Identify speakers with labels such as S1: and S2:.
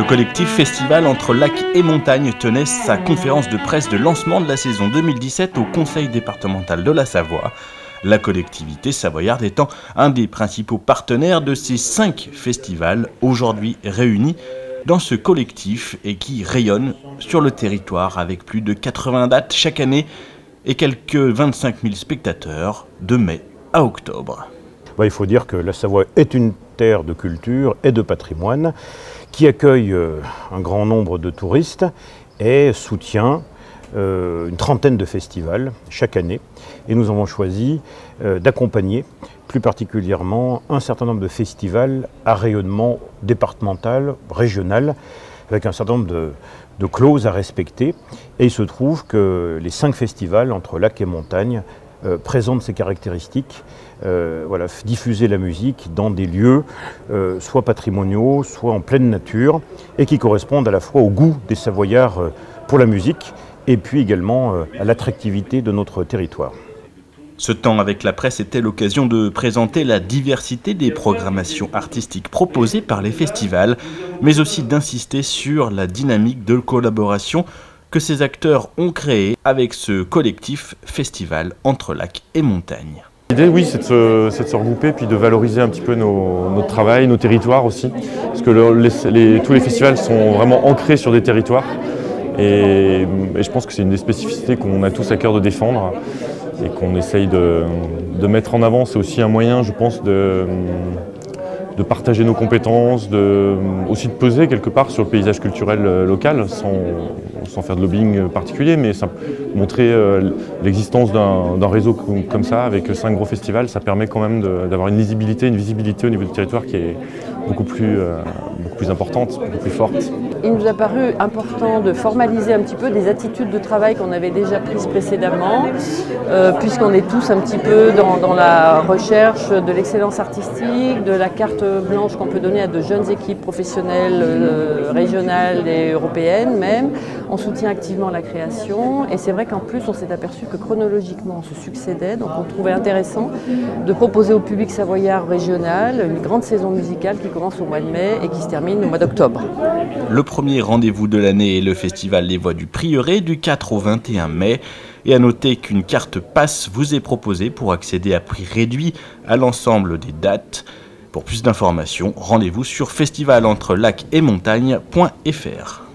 S1: collectif Festival entre lacs et montagnes tenait sa conférence de presse de lancement de la saison 2017 au Conseil départemental de la Savoie. La collectivité savoyarde étant un des principaux partenaires de ces 5 festivals aujourd'hui réunis dans ce collectif et qui rayonne sur le territoire avec plus de 80 dates chaque année et quelques 25 000 spectateurs de mai à octobre.
S2: Il faut dire que la Savoie est une terre de culture et de patrimoine qui accueille un grand nombre de touristes et soutient une trentaine de festivals chaque année. Et nous avons choisi d'accompagner plus particulièrement un certain nombre de festivals à rayonnement départemental, régional, avec un certain nombre de clauses à respecter. Et il se trouve que les 5 festivals entre lacs et montagnes présentent ces caractéristiques. Diffuser la musique dans des lieux soit patrimoniaux, soit en pleine nature, et qui correspondent à la fois au goût des Savoyards pour la musique, et puis également à l'attractivité de notre territoire.
S1: Ce temps avec la presse était l'occasion de présenter la diversité des programmations artistiques proposées par les festivals, mais aussi d'insister sur la dynamique de collaboration que ces acteurs ont créée avec ce collectif Festival entre lacs et montagnes.
S3: L'idée, oui, c'est de se regrouper puis de valoriser un petit peu notre travail, nos territoires aussi, parce que tous les festivals sont vraiment ancrés sur des territoires et je pense que c'est une des spécificités qu'on a tous à cœur de défendre et qu'on essaye de mettre en avant. C'est aussi un moyen, je pense, de partager nos compétences, aussi de peser quelque part sur le paysage culturel local, sans faire de lobbying particulier, mais montrer l'existence d'un réseau comme ça, avec 5 gros festivals, ça permet quand même d'avoir une lisibilité, une visibilité au niveau du territoire qui est beaucoup plus importante, beaucoup plus forte.
S4: Il nous a paru important de formaliser un petit peu des attitudes de travail qu'on avait déjà prises précédemment, puisqu'on est tous un petit peu dans la recherche de l'excellence artistique, de la carte blanche qu'on peut donner à de jeunes équipes professionnelles, régionales et européennes même. On soutient activement la création et c'est vrai qu'en plus on s'est aperçu que chronologiquement on se succédait, donc on trouvait intéressant de proposer au public savoyard régional une grande saison musicale qui commence au mois de mai et qui se termine au mois d'octobre.
S1: Le premier rendez-vous de l'année est le festival Les Voix du Prieuré du 4 au 21 mai. Et à noter qu'une carte passe vous est proposée pour accéder à prix réduit à l'ensemble des dates. Pour plus d'informations, rendez-vous sur festivalentrelacs-et-montagnes.fr.